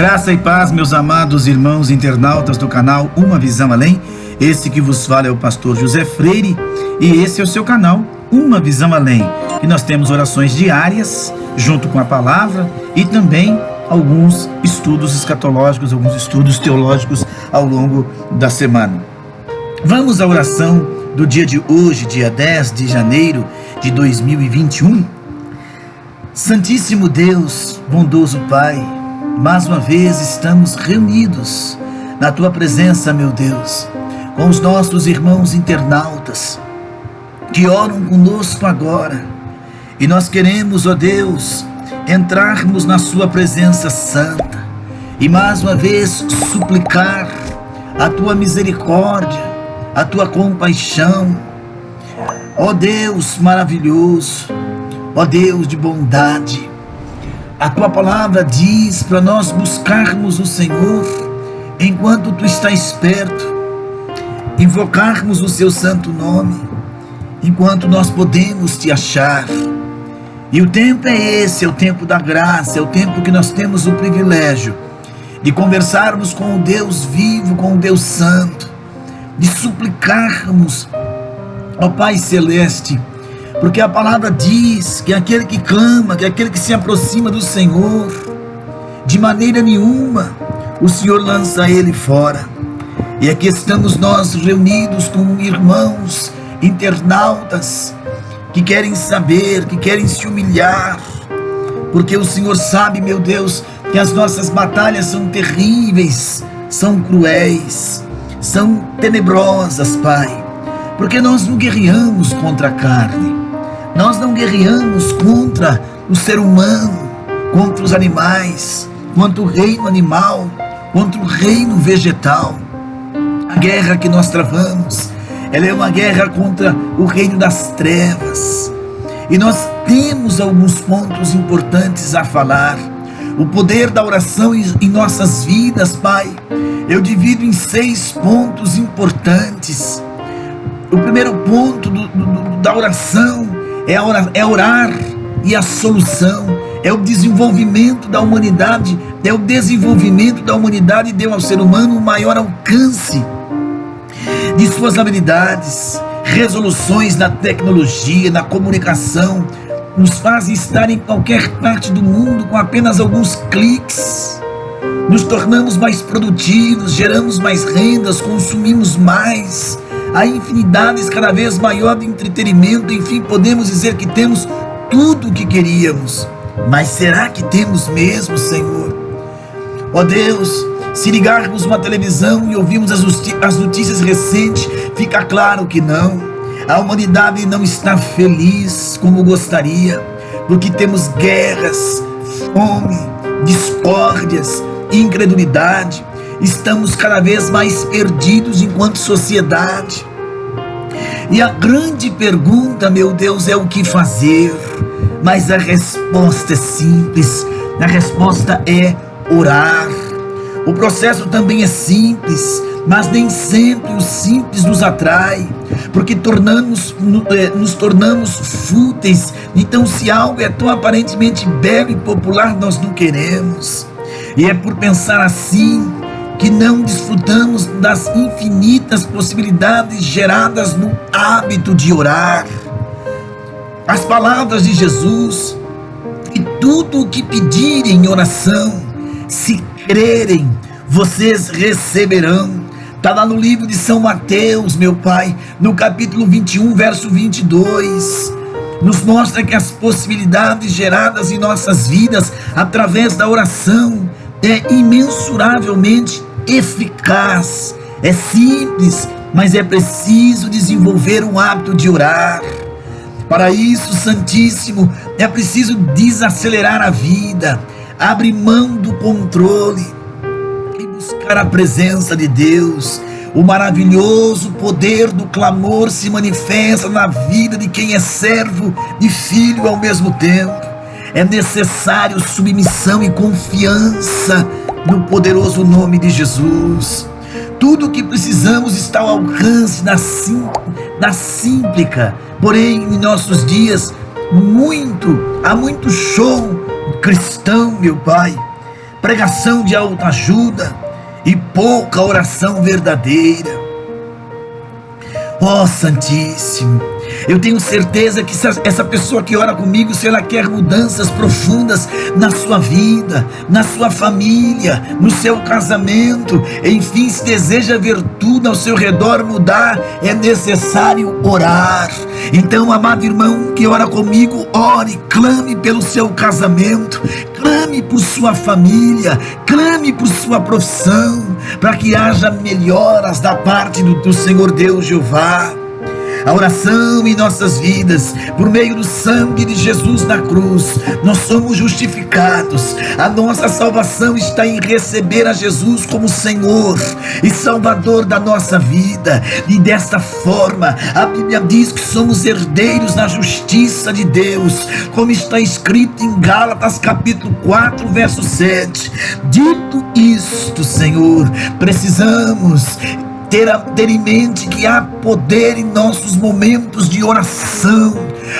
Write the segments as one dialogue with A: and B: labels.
A: Graça e paz, meus amados irmãos internautas do canal Uma Visão Além. Esse que vos fala é o pastor José Freire e esse é o seu canal Uma Visão Além. E nós temos orações diárias junto com a palavra e também alguns estudos escatológicos, alguns estudos teológicos ao longo da semana. Vamos à oração do dia de hoje, dia 10 de janeiro de 2021. Santíssimo Deus, bondoso Pai, mais uma vez estamos reunidos na Tua presença, meu Deus, com os nossos irmãos internautas que oram conosco agora. E nós queremos, ó Deus, entrarmos na Sua presença santa e mais uma vez suplicar a Tua misericórdia, a Tua compaixão. Ó Deus maravilhoso, ó Deus de bondade, a Tua palavra diz para nós buscarmos o Senhor enquanto Tu estás perto, invocarmos o Seu santo nome enquanto nós podemos Te achar. E o tempo é esse, é o tempo da graça, é o tempo que nós temos o privilégio de conversarmos com o Deus vivo, com o Deus santo, de suplicarmos ao Pai Celeste, porque a palavra diz que aquele que clama, que aquele que se aproxima do Senhor, de maneira nenhuma o Senhor lança ele fora. E aqui estamos nós reunidos com irmãos internautas que querem saber, que querem se humilhar, porque o Senhor sabe, meu Deus, que as nossas batalhas são terríveis, são cruéis, são tenebrosas, Pai, porque nós não guerreamos contra a carne, nós não guerreamos contra o ser humano, contra os animais, contra o reino animal, contra o reino vegetal. A guerra que nós travamos, ela é uma guerra contra o reino das trevas. E nós temos alguns pontos importantes a falar. O poder da oração em nossas vidas, Pai, eu divido em 6 pontos importantes. O primeiro ponto da oração é orar e a solução, é o desenvolvimento da humanidade, é o desenvolvimento da humanidade deu ao ser humano um maior alcance de suas habilidades, resoluções na tecnologia, na comunicação, nos fazem estar em qualquer parte do mundo com apenas alguns cliques. Nos tornamos mais produtivos, geramos mais rendas, consumimos mais, há infinidades cada vez maior de entretenimento. Enfim, podemos dizer que temos tudo o que queríamos, mas será que temos mesmo, Senhor? Ó Deus, se ligarmos uma televisão e ouvirmos as notícias recentes, fica claro que não. A humanidade não está feliz como gostaria, porque temos guerras, fome, discórdias, incredulidade. Estamos cada vez mais perdidos enquanto sociedade. E a grande pergunta, meu Deus, é o que fazer? Mas a resposta é simples. A resposta é orar. O processo também é simples, mas nem sempre o simples nos atrai, porque nos tornamos fúteis. Então, se algo é tão aparentemente belo e popular, nós não queremos. E é por pensar assim que não desfrutamos das infinitas possibilidades geradas no hábito de orar. As palavras de Jesus: e tudo o que pedirem em oração, se crerem, vocês receberão. Está lá no livro de São Mateus, meu Pai, no capítulo 21, verso 22. Nos mostra que as possibilidades geradas em nossas vidas através da oração é imensuravelmente eficaz. É simples, mas é preciso desenvolver um hábito de orar. Para isso, Santíssimo, é preciso desacelerar a vida, abrir mão do controle e buscar a presença de Deus. O maravilhoso poder do clamor se manifesta na vida de quem é servo e filho ao mesmo tempo. É necessário submissão e confiança no poderoso nome de Jesus. Tudo o que precisamos está ao alcance da súplica. Porém, em nossos dias, há muito show cristão, meu Pai, pregação de autoajuda e pouca oração verdadeira. Ó Santíssimo, eu tenho certeza que essa pessoa que ora comigo, se ela quer mudanças profundas na sua vida, na sua família, no seu casamento, enfim, se deseja ver tudo ao seu redor mudar, é necessário orar. Então, amado irmão que ora comigo, ore, clame pelo seu casamento, clame por sua família, clame por sua profissão, para que haja melhoras da parte do Senhor Deus Jeová. A oração em nossas vidas, por meio do sangue de Jesus na cruz, nós somos justificados. A nossa salvação está em receber a Jesus como Senhor e Salvador da nossa vida. E desta forma, a Bíblia diz que somos herdeiros na justiça de Deus, como está escrito em Gálatas capítulo 4, verso 7. Dito isto, Senhor, precisamos ter em mente que há poder em nossos momentos de oração.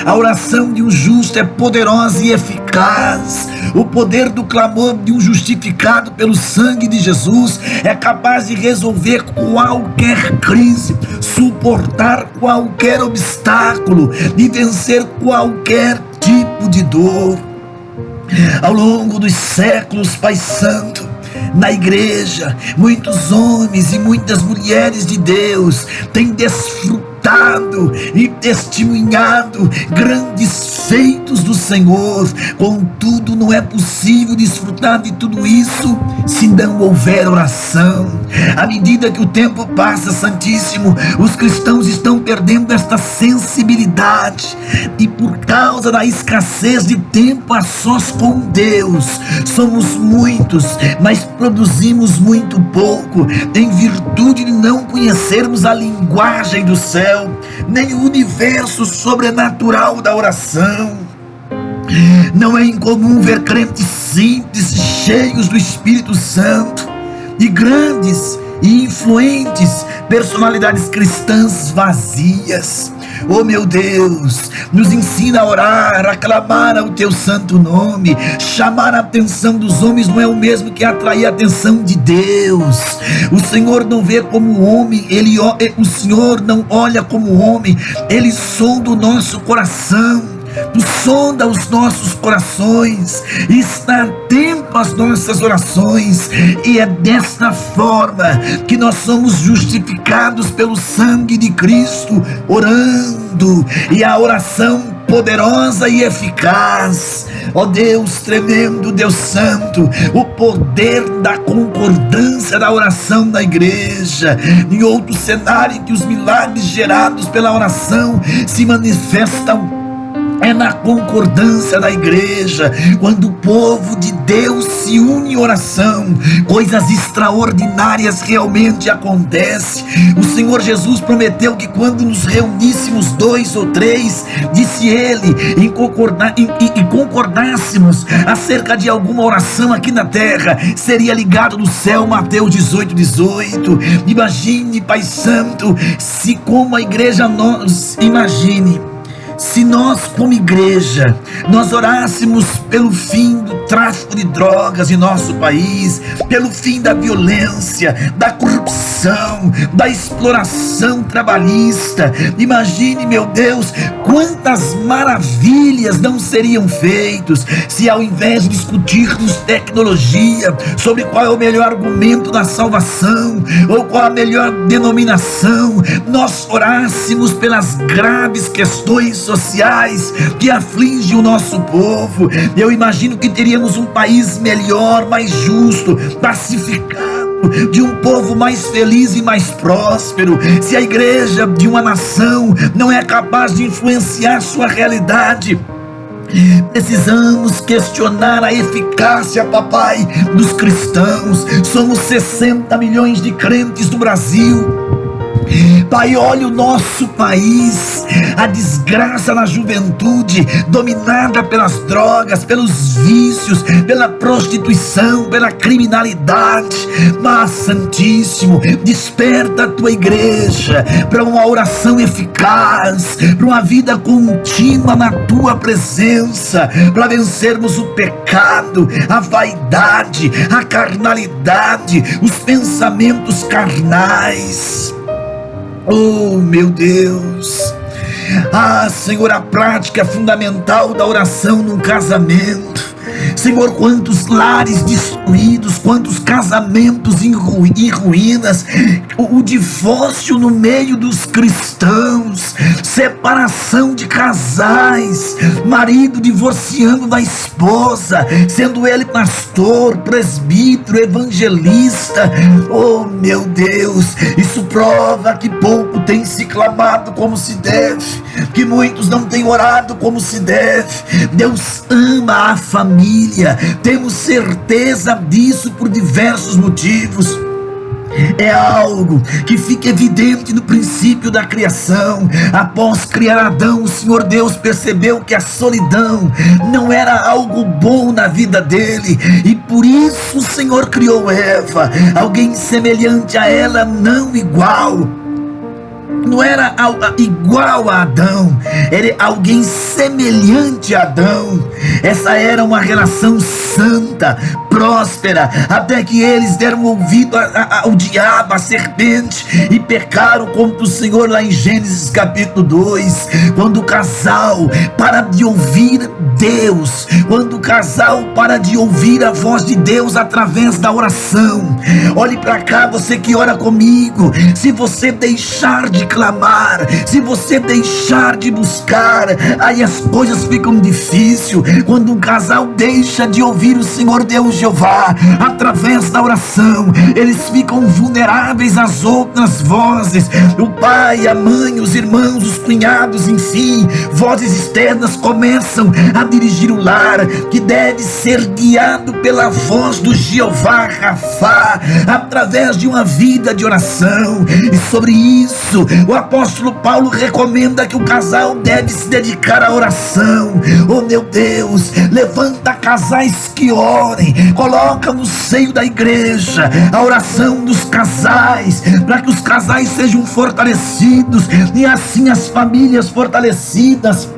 A: A oração de um justo é poderosa e eficaz. O poder do clamor de um justificado pelo sangue de Jesus é capaz de resolver qualquer crise, suportar qualquer obstáculo e vencer qualquer tipo de dor. Ao longo dos séculos, Pai Santo, na igreja, muitos homens e muitas mulheres de Deus têm desfrutado e testemunhado grandes feitos do Senhor. Contudo, não é possível desfrutar de tudo isso se não houver oração. À medida que o tempo passa, Santíssimo, os cristãos estão perdendo esta sensibilidade, e por causa da escassez de tempo a sós com Deus, somos muitos, mas produzimos muito pouco, em virtude de não conhecermos a linguagem do céu, nem o universo sobrenatural da oração. Não é incomum ver crentes simples, cheios do Espírito Santo, e grandes e influentes personalidades cristãs vazias. Oh meu Deus, nos ensina a orar, a clamar ao teu santo nome. Chamar a atenção dos homens não é o mesmo que atrair a atenção de Deus. O Senhor não vê como homem, o Senhor não olha como homem, Ele sonda o nosso coração. Tu sonda os nossos corações, está atento às nossas orações, e é desta forma que nós somos justificados pelo sangue de Cristo, orando, e a oração poderosa e eficaz. Ó Deus tremendo, Deus santo, o poder da concordância da oração da igreja. Em outro cenário em que os milagres gerados pela oração se manifestam é na concordância da igreja. Quando o povo de Deus se une em oração, coisas extraordinárias realmente acontecem. O Senhor Jesus prometeu que quando nos reuníssemos 2 ou 3, disse Ele, e concordássemos acerca de alguma oração aqui na terra, seria ligado do céu. Mateus 18, 18. Imagine, Pai Santo, se como a igreja se nós como igreja, nós orássemos pelo fim do tráfico de drogas em nosso país, pelo fim da violência, da corrupção, da exploração trabalhista. Imagine, meu Deus, quantas maravilhas não seriam feitas se, ao invés de discutirmos tecnologia, sobre qual é o melhor argumento da salvação, ou qual a melhor denominação, nós orássemos pelas graves questões sociais que afligem o nosso povo. Eu imagino que teríamos um país melhor, mais justo, pacificado, de um povo mais feliz e mais próspero. Se a igreja de uma nação não é capaz de influenciar sua realidade, precisamos questionar a eficácia, papai, dos cristãos. Somos 60 milhões de crentes no Brasil, Pai, olha o nosso país, a desgraça na juventude, dominada pelas drogas, pelos vícios, pela prostituição, pela criminalidade. Mas, Santíssimo, desperta a tua igreja para uma oração eficaz, para uma vida contínua na tua presença, para vencermos o pecado, a vaidade, a carnalidade, os pensamentos carnais. Oh, meu Deus! Ah, Senhor, a prática fundamental da oração num casamento. Senhor, quantos lares destruídos, quantos casamentos em ruínas, o divórcio no meio dos cristãos, separação de casais, marido divorciando da esposa, sendo ele pastor, presbítero, evangelista. Oh, meu Deus, isso prova que pouco tem se clamado como se deve, que muitos não têm orado como se deve. Deus ama a família, temos certeza disso por diversos motivos. É algo que fica evidente no princípio da criação. Após criar Adão, o Senhor Deus percebeu que a solidão não era algo bom na vida dele, e por isso o Senhor criou Eva, alguém semelhante a ela, não igual. Não era igual a Adão, era alguém semelhante a Adão. Essa era uma relação santa, próspera, até que eles deram ouvido ao diabo, à serpente, e pecaram contra o Senhor, lá em Gênesis capítulo 2. Quando o casal para de ouvir Deus, quando o casal para de ouvir a voz de Deus através da oração. Olhe para cá, você que ora comigo, se você deixar de clamar, se você deixar de buscar, aí as coisas ficam difíceis. Quando um casal deixa de ouvir o Senhor Deus Jeová através da oração, eles ficam vulneráveis às outras vozes, o pai, a mãe, os irmãos, os cunhados, enfim, vozes externas começam a dirigir o lar, que deve ser guiado pela voz do Jeová Rafá, através de uma vida de oração. E sobre isso o apóstolo Paulo recomenda que o casal deve se dedicar à oração. Oh, meu Deus, levanta casais que orem, coloca no seio da igreja a oração dos casais, para que os casais sejam fortalecidos, e assim as famílias fortalecidas,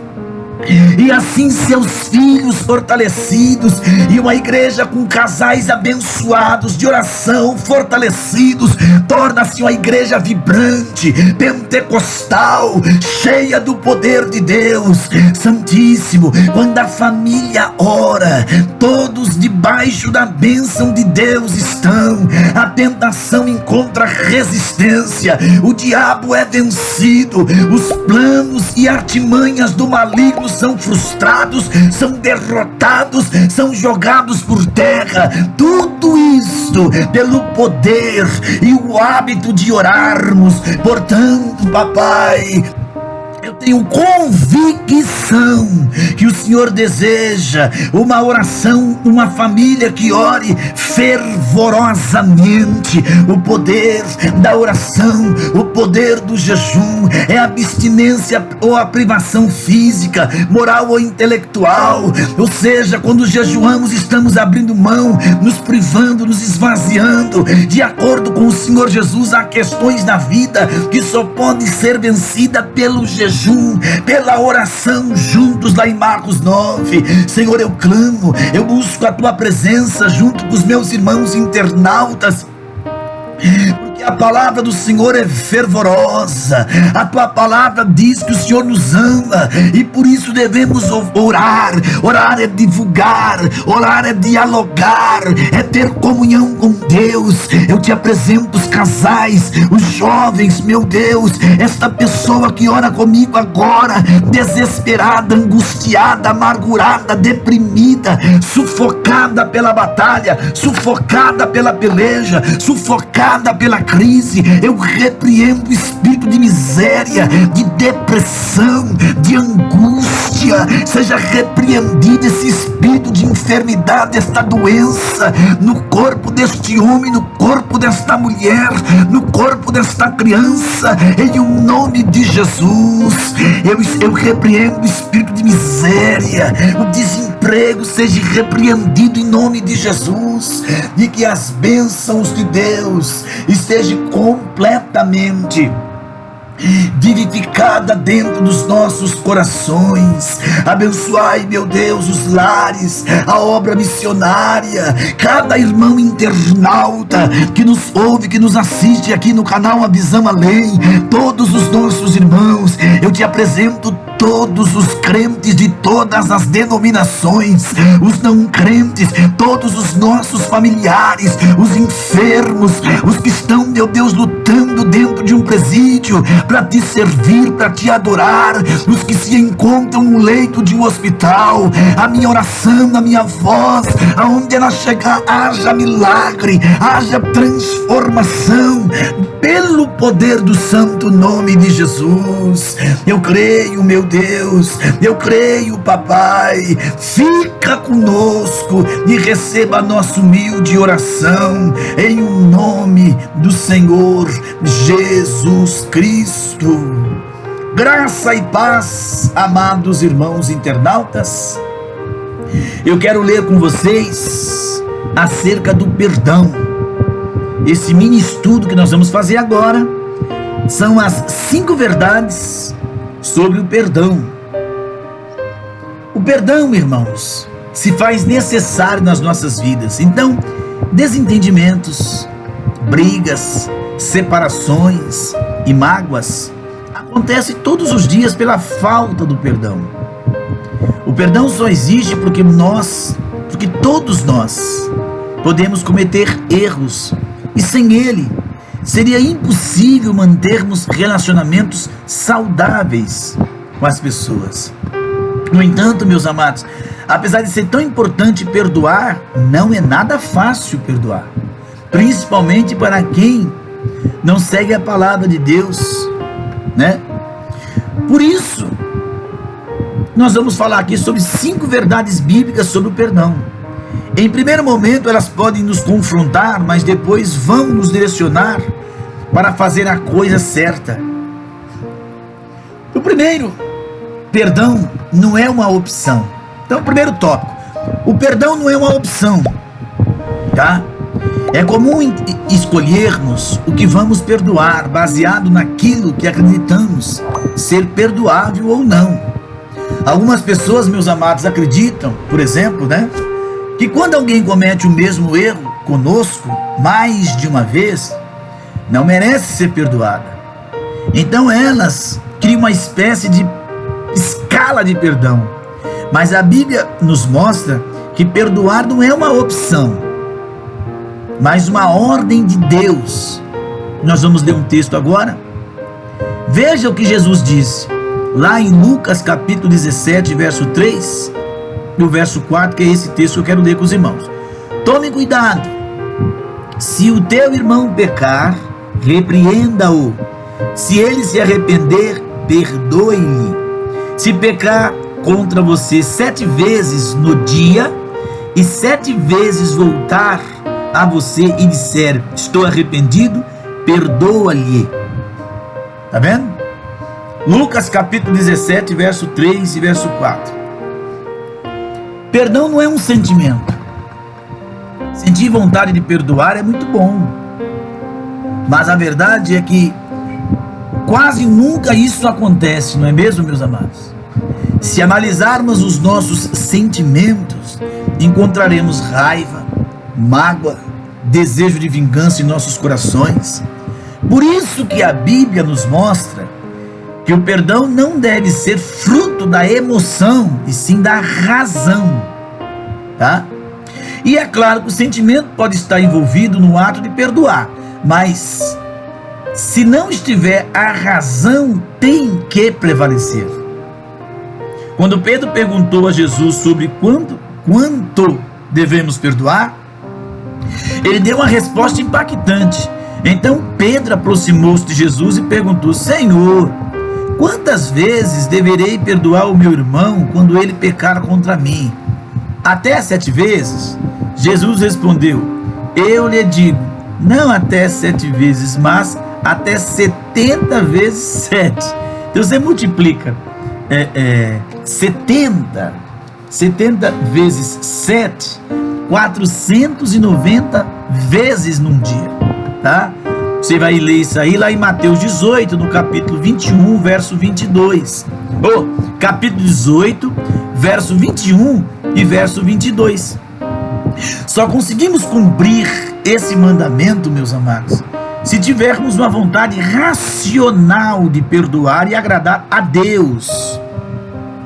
A: e assim seus filhos fortalecidos, e uma igreja com casais abençoados de oração, fortalecidos, torna-se uma igreja vibrante, pentecostal, cheia do poder de Deus. Santíssimo, quando a família ora, todos debaixo da bênção de Deus estão. A tentação encontra resistência, o diabo é vencido, os planos e artimanhas do maligno são frustrados, são derrotados, são jogados por terra. Tudo isto pelo poder e o hábito de orarmos. Portanto, papai, eu tenho convicção que o Senhor deseja uma oração, uma família que ore fervorosamente. O poder da oração, o poder do jejum, é a abstinência ou a privação física, moral ou intelectual. Ou seja, quando jejuamos, estamos abrindo mão, nos privando, nos esvaziando. De acordo com o Senhor Jesus, há questões na vida que só podem ser vencidas pelo jejum, pela oração, juntos lá em Marcos 9. Senhor, eu clamo, eu busco a tua presença junto com os meus irmãos internautas, porque a palavra do Senhor é fervorosa. A tua palavra diz que o Senhor nos ama, e por isso devemos orar. Orar é divulgar, orar é dialogar, é ter comunhão com Deus. Eu te apresento os casais, os jovens, meu Deus, esta pessoa que ora comigo agora, desesperada, angustiada, amargurada, deprimida, sufocada pela batalha, sufocada pela peleja, sufocada pela crise, eu repreendo o espírito de miséria, de depressão, de angústia. Seja repreendido esse espírito de enfermidade, esta doença no corpo deste homem, no corpo desta mulher, no corpo desta criança, em o nome de Jesus. Eu repreendo o espírito de miséria, o desemprego seja repreendido em nome de Jesus, e que as bênçãos de Deus estejam completamente vivificada dentro dos nossos corações. Abençoai, meu Deus, os lares, a obra missionária, cada irmão internauta que nos ouve, que nos assiste aqui no canal A Visão Além, todos os nossos irmãos. Eu te apresento todos os crentes de todas as denominações, os não crentes, todos os nossos familiares, os enfermos, os que estão, meu Deus, lutando dentro de um presídio para te servir, para te adorar, os que se encontram no leito de um hospital. A minha oração, a minha voz, aonde ela chegar, haja milagre, haja transformação, pelo poder do santo nome de Jesus. Eu creio, meu Deus, eu creio, papai. Fica conosco e receba a nossa humilde oração, em o nome do Senhor Jesus Cristo. Graça e paz, amados irmãos internautas. Eu quero ler com vocês acerca do perdão. Esse mini estudo que nós vamos fazer agora são as 5 verdades sobre o perdão. O perdão, irmãos, se faz necessário nas nossas vidas. Então, desentendimentos, brigas, separações e mágoas acontecem todos os dias pela falta do perdão. O perdão só existe porque todos nós podemos cometer erros, e sem ele seria impossível mantermos relacionamentos saudáveis com as pessoas. No entanto, meus amados, apesar de ser tão importante perdoar, não é nada fácil perdoar, principalmente para quem não segue a palavra de Deus, né? Por isso, nós vamos falar aqui sobre 5 verdades bíblicas sobre o perdão. Em primeiro momento, elas podem nos confrontar, mas depois vão nos direcionar para fazer a coisa certa. O primeiro, perdão não é uma opção. Então, o primeiro tópico, o perdão não é uma opção, tá? É comum escolhermos o que vamos perdoar, baseado naquilo que acreditamos ser perdoável ou não. Algumas pessoas, meus amados, acreditam, por exemplo, né, que quando alguém comete o mesmo erro conosco mais de uma vez, não merece ser perdoada. Então elas criam uma espécie de escala de perdão. Mas a Bíblia nos mostra que perdoar não é uma opção, mas uma ordem de Deus. Nós vamos ler um texto agora. Veja o que Jesus disse lá em Lucas capítulo 17, verso 3 e o verso 4, que é esse texto que eu quero ler com os irmãos. Tome cuidado. Se o teu irmão pecar, repreenda-o. Se ele se arrepender, perdoe-lhe. Se pecar contra você 7 vezes no dia, e 7 vezes voltar a você e disser, estou arrependido, perdoa-lhe. Tá vendo? Lucas capítulo 17, verso 3 e verso 4. Perdão não é um sentimento. Sentir vontade de perdoar é muito bom, mas a verdade é que quase nunca isso acontece, não é mesmo, meus amados? Se analisarmos os nossos sentimentos, encontraremos raiva, mágoa, desejo de vingança em nossos corações. Por isso que a Bíblia nos mostra que o perdão não deve ser fruto da emoção, e sim da razão, tá? E é claro que o sentimento pode estar envolvido no ato de perdoar, mas se não estiver, a razão tem que prevalecer. Quando Pedro perguntou a Jesus sobre quanto devemos perdoar, ele deu uma resposta impactante. Então Pedro aproximou-se de Jesus e perguntou: Senhor, quantas vezes deverei perdoar o meu irmão quando ele pecar contra mim? Até 7 vezes? Jesus respondeu: eu lhe digo, não até 7 vezes, mas até 70 vezes 7. Então você multiplica 70 vezes 7, 490 vezes num dia, tá? Você vai ler isso aí lá em Mateus 18, no capítulo 21, verso 22. Capítulo 18, verso 21 e verso 22. Só conseguimos cumprir esse mandamento, meus amados, se tivermos uma vontade racional de perdoar e agradar a Deus,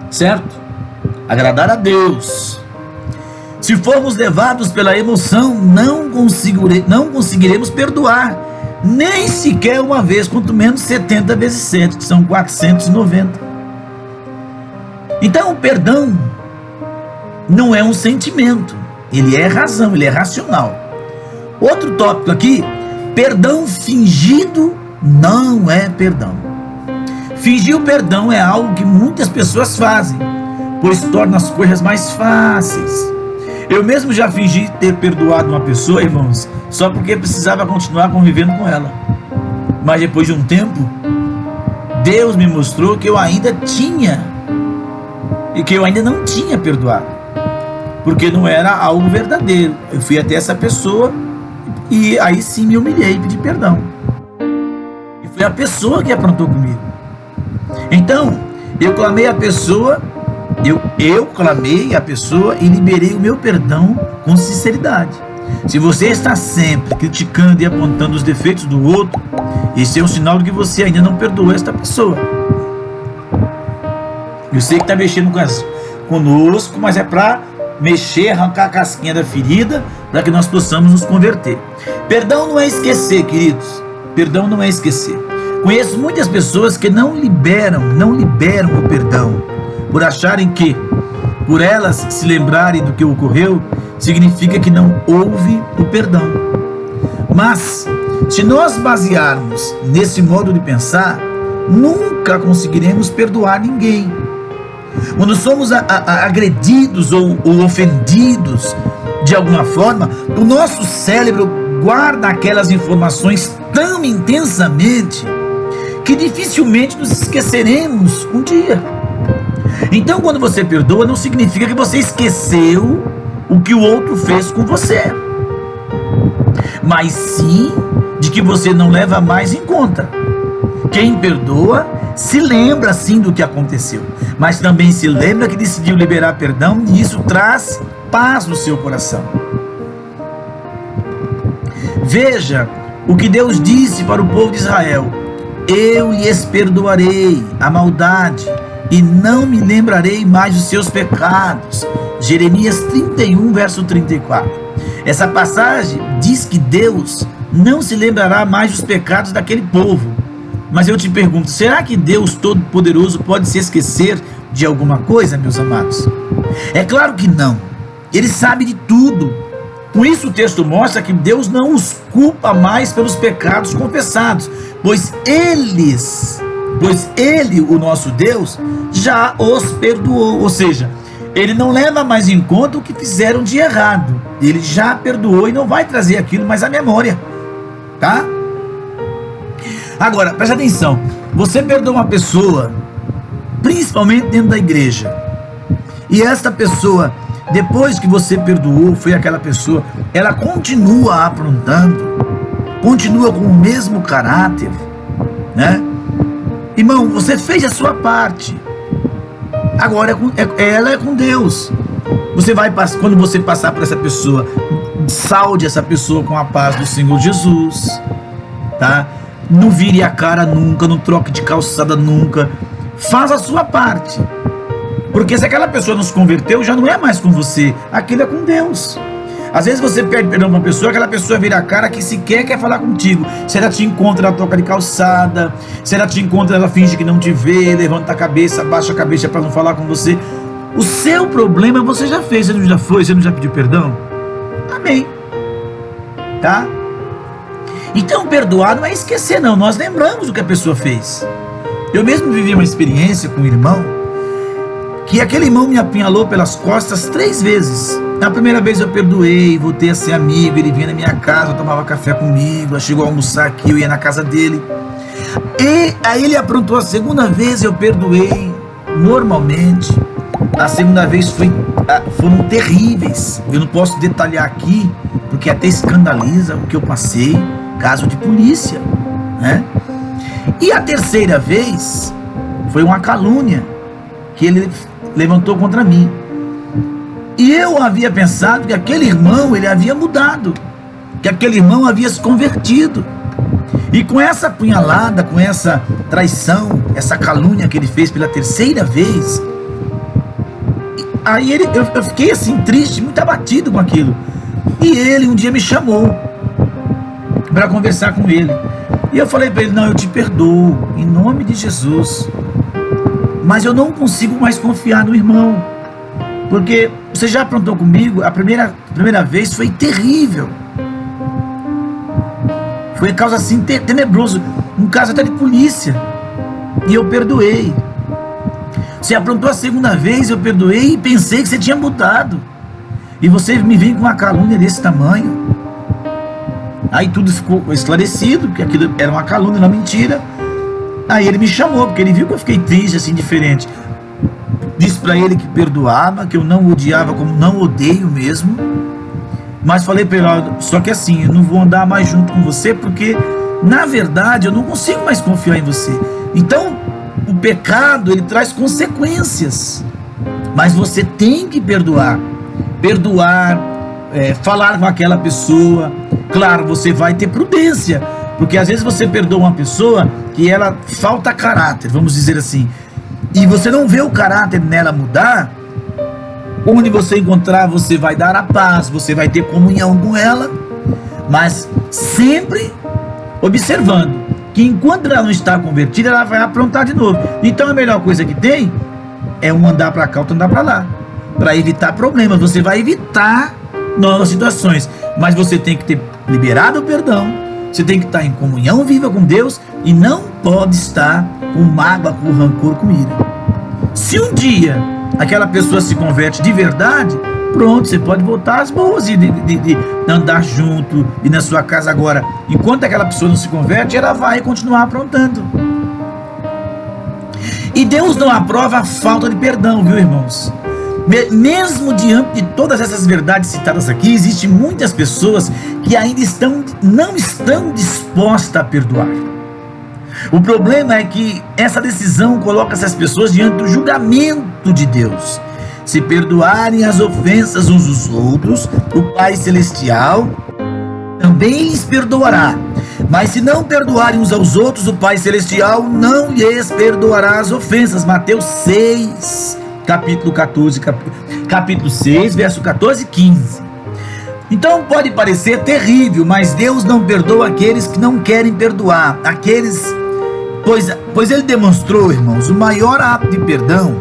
A: certo? Agradar a Deus. Se formos levados pela emoção, não conseguiremos perdoar, nem sequer uma vez, quanto menos 70 vezes 7, que são 490. Então o perdão não é um sentimento, ele é razão, ele é racional. Outro tópico aqui: perdão fingido não é perdão. Fingir o perdão é algo que muitas pessoas fazem, pois torna as coisas mais fáceis. Eu mesmo já fingi ter perdoado uma pessoa, irmãos, só porque precisava continuar convivendo com ela. Mas depois de um tempo, Deus me mostrou que eu ainda tinha, e que eu ainda não tinha perdoado, porque não era algo verdadeiro. Eu fui até essa pessoa e aí sim me humilhei e pedi perdão. E foi a pessoa que aprontou comigo. Então, eu clamei a pessoa, eu clamei a pessoa e liberei o meu perdão com sinceridade. Se você está sempre criticando e apontando os defeitos do outro, esse é um sinal de que você ainda não perdoou esta pessoa. Eu sei que está mexendo conosco, mas é para mexer, arrancar a casquinha da ferida, para que nós possamos nos converter. Perdão não é esquecer, queridos. Perdão não é esquecer. Conheço muitas pessoas que não liberam o perdão, por acharem que, por elas se lembrarem do que ocorreu, significa que não houve o perdão. Mas, se nós basearmos nesse modo de pensar, nunca conseguiremos perdoar ninguém. Quando somos agredidos ou ofendidos de alguma forma, o nosso cérebro guarda aquelas informações tão intensamente que dificilmente nos esqueceremos um dia. Então, quando você perdoa, não significa que você esqueceu o que o outro fez com você, mas sim de que você não leva mais em conta. Quem perdoa se lembra sim do que aconteceu, mas também se lembra que decidiu liberar perdão, e isso traz paz no seu coração. Veja o que Deus disse para o povo de Israel: eu lhes perdoarei a maldade e não me lembrarei mais dos seus pecados. Jeremias 31, verso 34. Essa passagem diz que Deus não se lembrará mais dos pecados daquele povo. Mas eu te pergunto, será que Deus Todo-Poderoso pode se esquecer de alguma coisa, meus amados? É claro que não. Ele sabe de tudo. Com isso o texto mostra que Deus não os culpa mais pelos pecados confessados, pois Ele, o nosso Deus, já os perdoou. Ou seja, Ele não leva mais em conta o que fizeram de errado. Ele já perdoou e não vai trazer aquilo mais à memória, tá? Agora, preste atenção. Você perdoa uma pessoa, principalmente dentro da igreja, e esta pessoa, depois que você perdoou, foi aquela pessoa, ela continua aprontando, continua com o mesmo caráter, né? Irmão, você fez a sua parte. Agora ela é com Deus. Quando você passar por essa pessoa, salde essa pessoa com a paz do Senhor Jesus, tá? Não vire a cara nunca, não troque de calçada nunca. Faça a sua parte. Porque se aquela pessoa não se converteu, já não é mais com você, aquilo é com Deus. Às vezes você pede perdão para uma pessoa, aquela pessoa vira a cara que sequer quer falar contigo. Se ela te encontra, ela troca de calçada. Se ela te encontra, ela finge que não te vê, levanta a cabeça, abaixa a cabeça para não falar com você. O seu problema você já fez, você não já foi, você não já pediu perdão? Amém. Tá? Então perdoar não é esquecer não, nós lembramos o que a pessoa fez. Eu mesmo vivi uma experiência com um irmão, que aquele irmão me apunhalou pelas costas 3 vezes. Na primeira vez eu perdoei, voltei a ser amigo, ele vinha na minha casa, tomava café comigo, chegou a almoçar aqui, eu ia na casa dele. E aí ele aprontou a segunda vez, eu perdoei normalmente. A segunda vez foram terríveis, eu não posso detalhar aqui, porque até escandaliza o que eu passei, caso de polícia, né? E a terceira vez foi uma calúnia que ele levantou contra mim. E eu havia pensado que aquele irmão, ele havia mudado, que aquele irmão havia se convertido. E com essa punhalada, com essa traição, essa calúnia que ele fez pela terceira vez, aí eu fiquei assim triste, muito abatido com aquilo. E ele um dia me chamou para conversar com ele. E eu falei para ele: não, eu te perdoo, em nome de Jesus, mas eu não consigo mais confiar no irmão, porque você já aprontou comigo, a primeira vez foi terrível, foi causa assim tenebroso, um caso até de polícia, e eu perdoei. Você aprontou a segunda vez, eu perdoei e pensei que você tinha mudado, e você me vem com uma calúnia desse tamanho. Aí tudo ficou esclarecido, que aquilo era uma calúnia, uma mentira. Aí ele me chamou, porque ele viu que eu fiquei triste, assim, diferente. Disse para ele que perdoava, que eu não odiava, como não odeio mesmo. Mas falei para ele: só que assim, eu não vou andar mais junto com você, porque na verdade eu não consigo mais confiar em você. Então o pecado, ele traz consequências, mas você tem que perdoar, falar com aquela pessoa. Claro, você vai ter prudência, porque às vezes você perdoa uma pessoa que ela falta caráter, vamos dizer assim, e você não vê o caráter nela mudar. Onde você encontrar, você vai dar a paz, você vai ter comunhão com ela, mas sempre observando que enquanto ela não está convertida, ela vai aprontar de novo. Então a melhor coisa que tem é um andar para cá, outro andar para lá, para evitar problemas. Você vai evitar novas situações, mas você tem que ter liberado o perdão, você tem que estar em comunhão viva com Deus e não pode estar com mágoa, com rancor, com ira. Se um dia aquela pessoa se converte de verdade, pronto, você pode voltar às boas e de andar junto e na sua casa. Agora, enquanto aquela pessoa não se converte, ela vai continuar aprontando. E Deus não aprova a falta de perdão, viu, irmãos? Mesmo diante de todas essas verdades citadas aqui, existem muitas pessoas que ainda não estão dispostas a perdoar. O problema é que essa decisão coloca essas pessoas diante do julgamento de Deus. Se perdoarem as ofensas uns dos outros, o Pai Celestial também lhes perdoará. Mas se não perdoarem uns aos outros, o Pai Celestial não lhes perdoará as ofensas. Mateus 6, capítulo 6, verso 14 e 15. Então pode parecer terrível, mas Deus não perdoa aqueles que não querem perdoar, pois Ele demonstrou, irmãos, o maior ato de perdão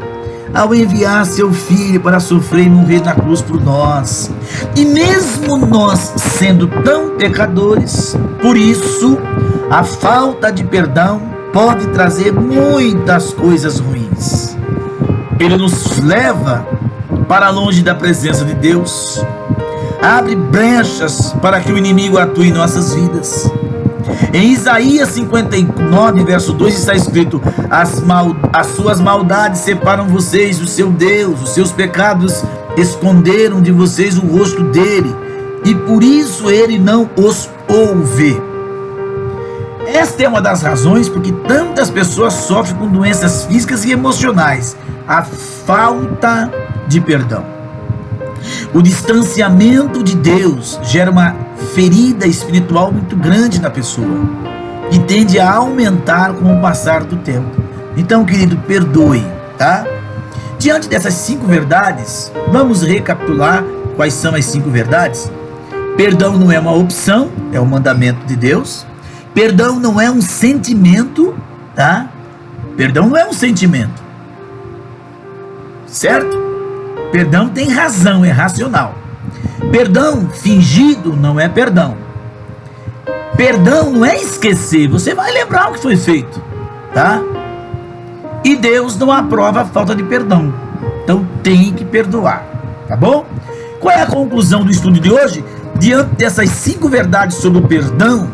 A: ao enviar seu Filho para sofrer e morrer na cruz por nós. E mesmo nós sendo tão pecadores, por isso a falta de perdão pode trazer muitas coisas ruins. Ele nos leva para longe da presença de Deus, abre brechas para que o inimigo atue em nossas vidas. Em Isaías 59, verso 2 está escrito: as suas maldades separam vocês do seu Deus, os seus pecados esconderam de vocês o rosto dele, e por isso ele não os ouve. Esta é uma das razões porque tantas pessoas sofrem com doenças físicas e emocionais: a falta de perdão. O distanciamento de Deus gera uma ferida espiritual muito grande na pessoa, que tende a aumentar com o passar do tempo. Então, querido, perdoe, tá? Diante dessas 5 verdades, vamos recapitular quais são as 5 verdades. Perdão não é uma opção, é um mandamento de Deus. Perdão não é um sentimento, tá? Perdão não é um sentimento, certo? Perdão tem razão, é racional. Perdão fingido não é perdão. Perdão não é esquecer, você vai lembrar o que foi feito, tá? E Deus não aprova a falta de perdão, então tem que perdoar, tá bom? Qual é a conclusão do estudo de hoje? Diante dessas 5 verdades sobre o perdão,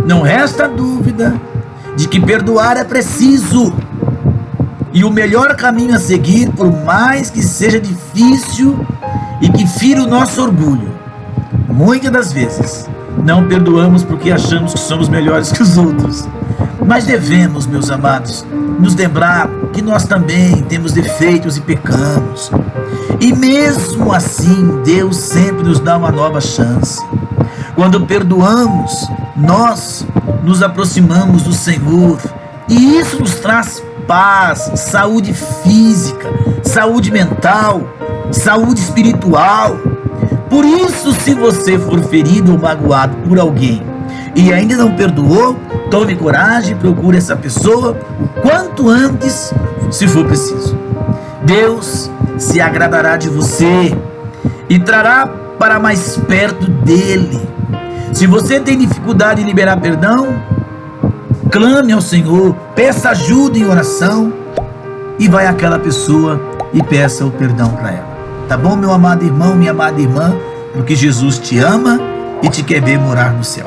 A: não resta dúvida de que perdoar é preciso e o melhor caminho a seguir, por mais que seja difícil e que fira o nosso orgulho. Muitas das vezes não perdoamos porque achamos que somos melhores que os outros, mas devemos, meus amados, nos lembrar que nós também temos defeitos e pecamos, e mesmo assim Deus sempre nos dá uma nova chance. Quando perdoamos, nós nos aproximamos do Senhor, e isso nos traz paz, saúde física, saúde mental, saúde espiritual. Por isso, se você for ferido ou magoado por alguém e ainda não perdoou, tome coragem e procure essa pessoa o quanto antes, se for preciso. Deus se agradará de você e trará para mais perto dele. Se você tem dificuldade em liberar perdão, clame ao Senhor, peça ajuda em oração e vai àquela pessoa e peça o perdão para ela. Tá bom, meu amado irmão, minha amada irmã? Porque Jesus te ama e te quer ver morar no céu.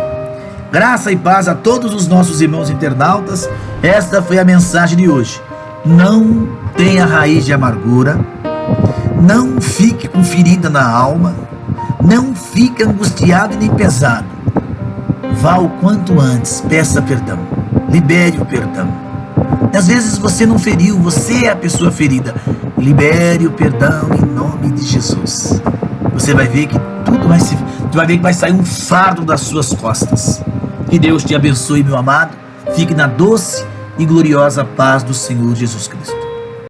A: Graça e paz a todos os nossos irmãos internautas. Esta foi a mensagem de hoje. Não tenha raiz de amargura, não fique com ferida na alma, não fique angustiado e nem pesado. Vá o quanto antes, peça perdão, libere o perdão. Às vezes você não feriu, você é a pessoa ferida. Libere o perdão em nome de Jesus. Você vai ver que vai sair um fardo das suas costas. Que Deus te abençoe, meu amado. Fique na doce e gloriosa paz do Senhor Jesus Cristo.